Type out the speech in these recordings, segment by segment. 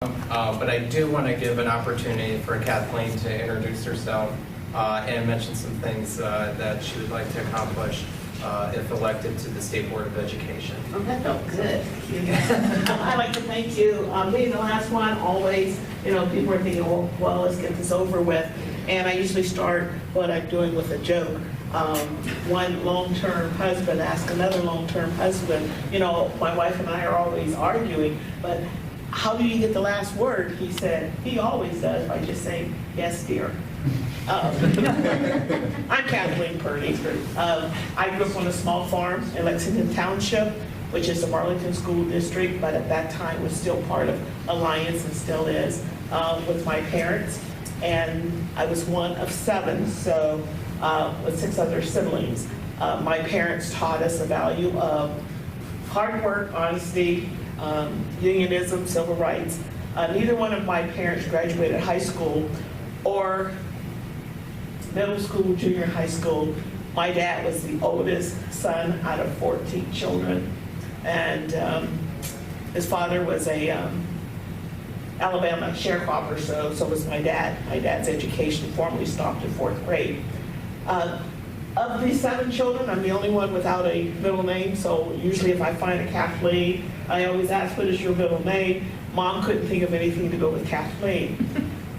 But I do want to give an opportunity for Kathleen to introduce herself and mention some things that she would like to accomplish if elected to the State Board of Education. Oh, that felt good. I'd like to thank you. Being the last one, always, people are thinking, well, let's get this over with. And I usually start what I'm doing with a joke. One long-term husband asked another long-term husband, my wife and I are always arguing, but how do you get the last word? He said, he always does by just saying, yes, dear. I'm Kathleen Purdy. I grew up on a small farm in Lexington Township, which is the Burlington School District, but at that time was still part of Alliance and still is, with my parents. And I was one of 7, so with 6 other siblings. My parents taught us the value of hard work, honesty, unionism, civil rights. Neither one of my parents graduated high school or middle school, junior high school. My dad was the oldest son out of 14 children, and his father was a Alabama sharecropper, so was my dad. My dad's education formally stopped in 4th grade. Of these 7 children, I'm the only one without a middle name, so usually if I find a Kathleen, I always ask, what is your middle name? Mom couldn't think of anything to go with Kathleen.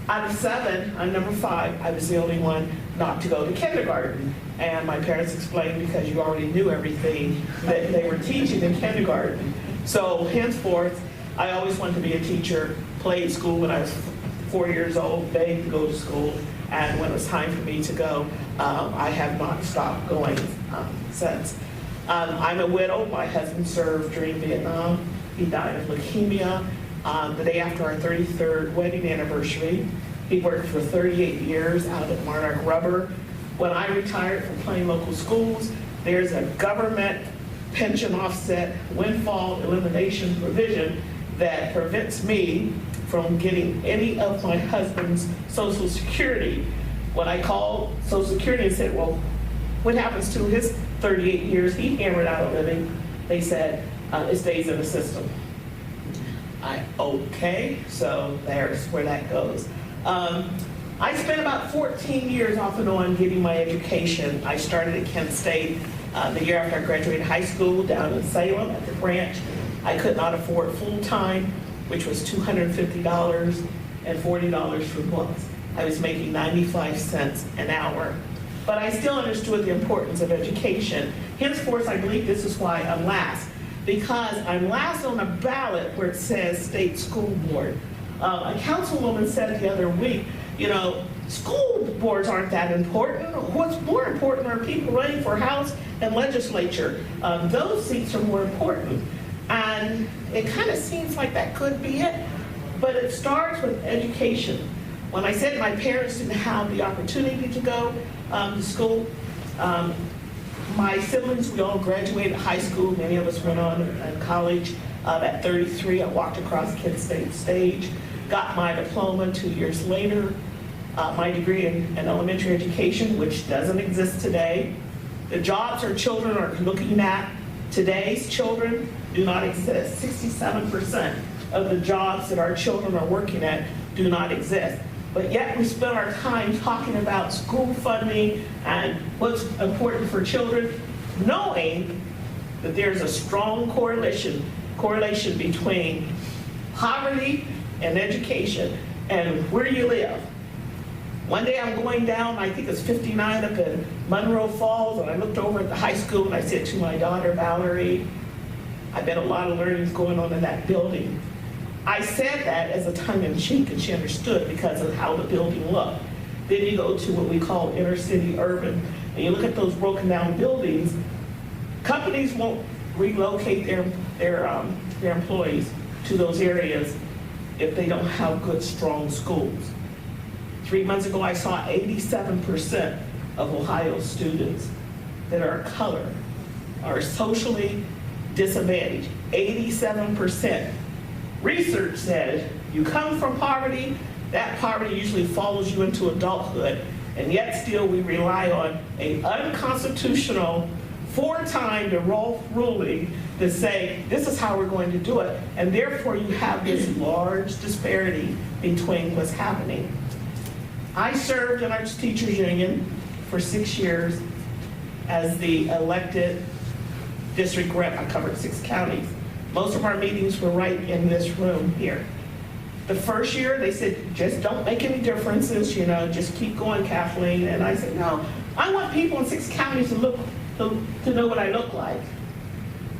Out of 7, I'm number 5, I was the only one not to go to kindergarten. And my parents explained, because you already knew everything that they were teaching in kindergarten. So henceforth, I always wanted to be a teacher, played school when I was 4 years old, begged to go to school, and when it was time for me to go, I have not stopped going since. I'm a widow. My husband served during Vietnam. He died of leukemia the day after our 33rd wedding anniversary. He worked for 38 years out at Monarch Rubber. When I retired from playing local schools, there's a government pension offset windfall elimination provision that prevents me from getting any of my husband's Social Security. When I called Social Security and said, well, what happens to his 38 years he hammered out a living, they said, it stays in the system. Okay, so there's where that goes. I spent about 14 years off and on getting my education. I started at Kent State the year after I graduated high school down in Salem at the branch. I could not afford full-time, which was $250 and $40 for books. I was making 95 cents an hour. But I still understood the importance of education. Henceforth, I believe this is why I'm last, because I'm last on a ballot where it says state school board. A councilwoman said the other week, school boards aren't that important. What's more important are people running for House and legislature. Those seats are more important. And it kind of seems like that could be it, but it starts with education. When I said my parents didn't have the opportunity to go to school, my siblings, we all graduated high school. Many of us went on to college. At 33, I walked across Kent State stage, got my diploma 2 years later, my degree in elementary education, which doesn't exist today. The jobs our children are looking at, today's children, do not exist. 67% of the jobs that our children are working at do not exist. But yet we spend our time talking about school funding and what's important for children, knowing that there's a strong correlation between poverty and education and where you live. One day I'm going down, I think it's 59 up in Monroe Falls, and I looked over at the high school and I said to my daughter, Valerie, I bet a lot of learning's going on in that building. I said that as a tongue-in-cheek, and she understood because of how the building looked. Then you go to what we call inner city urban, and you look at those broken down buildings. Companies won't relocate their employees to those areas if they don't have good, strong schools. 3 months ago, I saw 87% of Ohio students that are color are socially disadvantaged. 87%. Research says you come from poverty, that poverty usually follows you into adulthood, and yet still we rely on an unconstitutional 4-time ruling to say, this is how we're going to do it. And therefore, you have this large disparity between what's happening. I served in our teachers union for 6 years as the elected district rep. I covered 6 counties. Most of our meetings were right in this room here. The first year, they said, just don't make any differences, just keep going, Kathleen. And I said, no, I want people in 6 counties to know what I look like.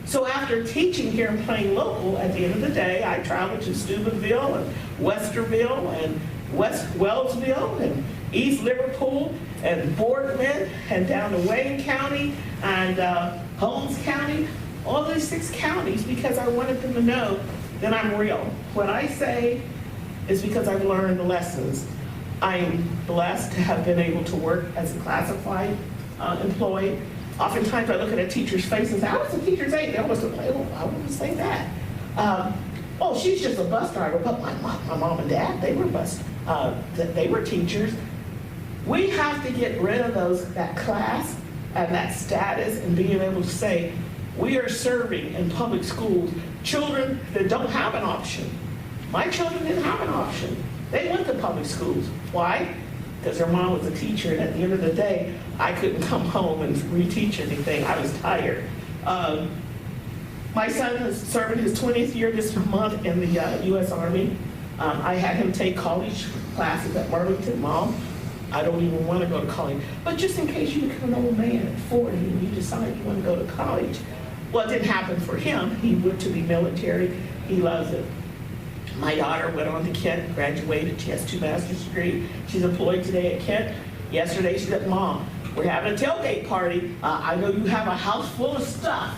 So after teaching here and playing local, at the end of the day, I traveled to Steubenville and Westerville and West Wellsville and East Liverpool and Boardman and down to Wayne County and Holmes County, all these 6 counties, because I wanted them to know that I'm real. What I say is because I've learned the lessons. I'm blessed to have been able to work as a classified employee. Oftentimes I look at a teacher's face and say, I was a teacher's aide. They always look like, oh, I wouldn't say that. Oh, she's just a bus driver. But my mom and dad, they were teachers. We have to get rid of that class and that status and being able to say, we are serving in public schools children that don't have an option. My children didn't have an option. They went to public schools. Why? Because their mom was a teacher, and at the end of the day, I couldn't come home and reteach anything. I was tired. My son is serving his 20th year this month in the U.S. Army. I had him take college classes at Burlington. Mom, I don't even want to go to college. But just in case you become an old man at 40 and you decide you want to go to college. Well, it didn't happen for him. He went to the military. He loves it. My daughter went on to Kent, graduated. She has 2 master's degrees. She's employed today at Kent. Yesterday she said, Mom, we're having a tailgate party. I know you have a house full of stuff,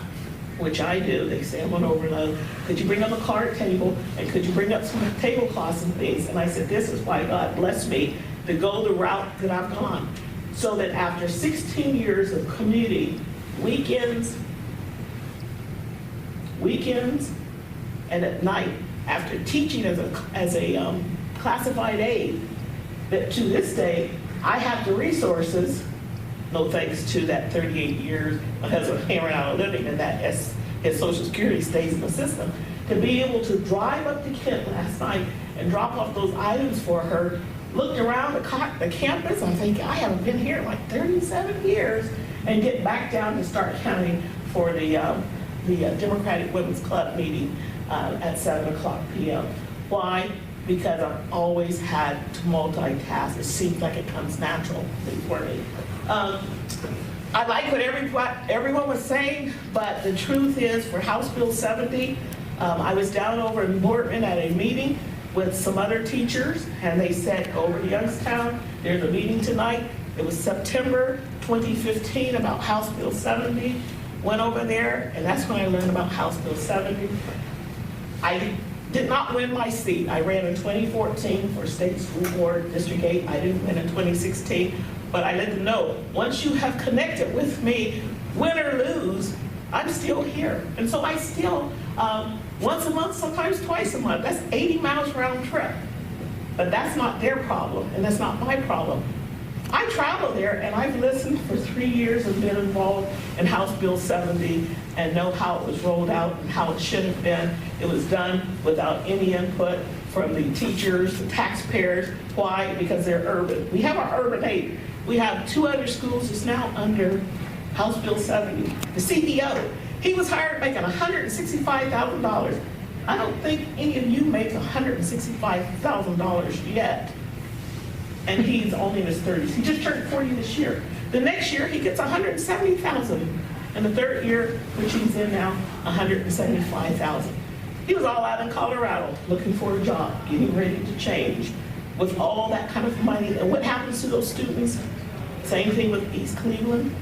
which I do. They say I'm on overload. Could you bring up a card table, and could you bring up some tablecloths and things? And I said, this is why God blessed me to go the route that I've gone. So that after 16 years of community, weekends, and at night, after teaching as a classified aide, that to this day, I have the resources, no thanks to that 38 years my husband ran out of living, and that his Social Security stays in the system, to be able to drive up to Kent last night and drop off those items for her, looked around the campus, I'm thinking, I haven't been here in like 37 years, and get back down to Stark County for the Democratic Women's Club meeting at 7 o'clock p.m. Why? Because I've always had to multitask. It seems like it comes naturally for me. I like what everyone was saying, but the truth is, for House Bill 70, I was down over in Boardman at a meeting with some other teachers, and they said, go over to Youngstown, there's a meeting tonight. It was September 2015 about House Bill 70. Went over there, and that's when I learned about House Bill 70. I did not win my seat. I ran in 2014 for State School Board District 8. I didn't win in 2016, but I let them know, once you have connected with me, win or lose, I'm still here. And so I still, once a month, sometimes twice a month, that's 80 miles round trip. But that's not their problem, and that's not my problem. I travel there, and I've listened for 3 years and been involved in House Bill 70 and know how it was rolled out and how it should have been. It was done without any input from the teachers, the taxpayers. Why? Because they're urban. We have our urban aid. We have 2 other schools that's now under House Bill 70. The CEO, he was hired making $165,000. I don't think any of you make $165,000 yet. And he's only in his 30s. He just turned 40 this year. The next year, he gets $170,000. And the third year, which he's in now, $175,000. He was all out in Colorado looking for a job, getting ready to change with all that kind of money. And what happens to those students? Same thing with East Cleveland.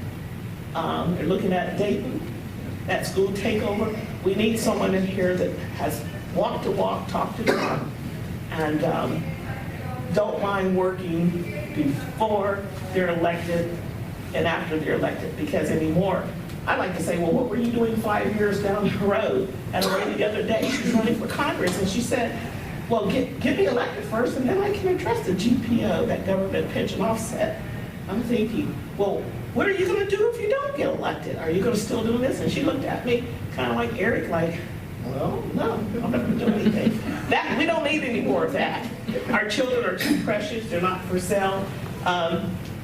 They're looking at Dayton, that school takeover. We need someone in here that has walked the walk, talked the talk, and don't mind working before they're elected and after they're elected, because anymore, I like to say, well, what were you doing 5 years down the road? And a lady the other day, she's running for Congress, and she said, well, get me elected first, and then I can address the GPO, that government pension offset. I'm thinking, well, what are you going to do if you don't get elected? Are you going to still do this? And she looked at me kind of like Eric, like, well, no, I'm not going to do anything. That, we don't need any more of that. Our children are too precious. They're not for sale.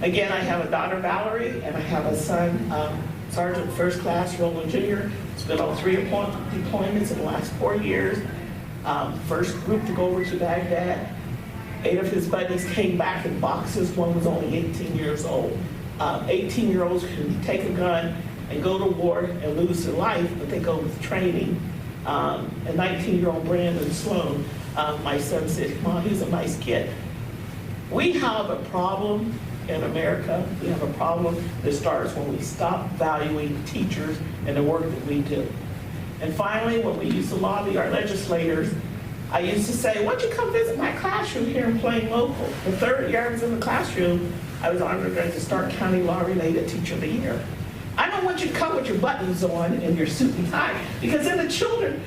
Again, I have a daughter, Valerie, and I have a son, Sergeant First Class Roland Jr. He's been on 3 deployments in the last 4 years. First group to go over to Baghdad. 8 of his buddies came back in boxes. One was only 18 years old. 18-year-olds can take a gun and go to war and lose their life, but they go with training. A 19-year-old Brandon Sloan, my son said, Mom, he's a nice kid. We have a problem in America. We have a problem that starts when we stop valuing teachers and the work that we do. And finally, when we used to lobby our legislators, I used to say, why don't you come visit my classroom here in Plain Local? The third year I was in the classroom, I was honored as the Stark County Law-Related Teacher of the Year. I don't want you to come with your buttons on and your suit and tie, because then the children,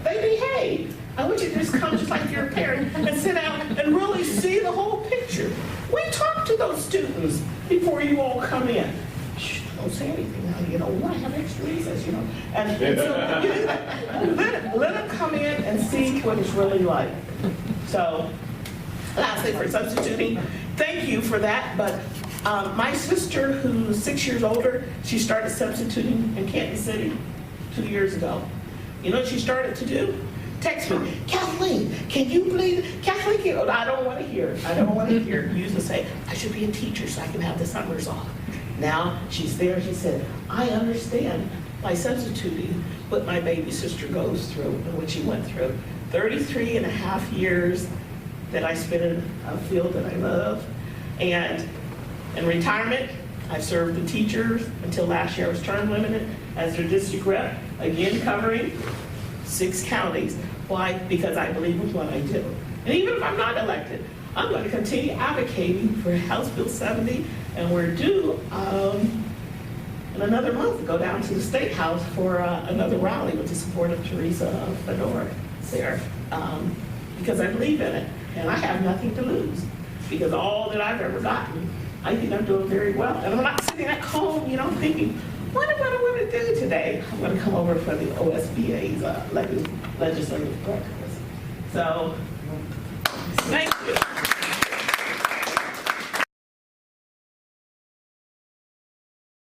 they behave. I want you to just come just like you're a parent and sit down and really see the whole picture. We talk to those students before you all come in. Shh, don't say anything now, you know, we want to have extra recess, you know. And so let them come in and see what it's really like. So, lastly, for substituting, thank you for that, but my sister, who's 6 years older, she started substituting in Kansas City 2 years ago. You know what she started to do? Text me, Kathleen, can you believe it? Kathleen, I don't want to hear. I don't want to hear. You used to say, I should be a teacher so I can have the summers off. Now she's there. She said, I understand by substituting what my baby sister goes through and what she went through. 33 and a half years that I spent in a field that I love. And in retirement, I served the teachers until last year I was term limited as their district rep, again covering 6 counties. Why? Because I believe in what I do. And even if I'm not elected, I'm going to continue advocating for House Bill 70, and we're due in another month to go down to the State House for another rally with the support of Teresa Fedor there, because I believe in it, and I have nothing to lose, because all that I've ever gotten, I think I'm doing very well. And I'm not sitting at home, you know, thinking, what am I going to do today? I'm going to come over for the OSBA's legislative breakfast. So, thank you.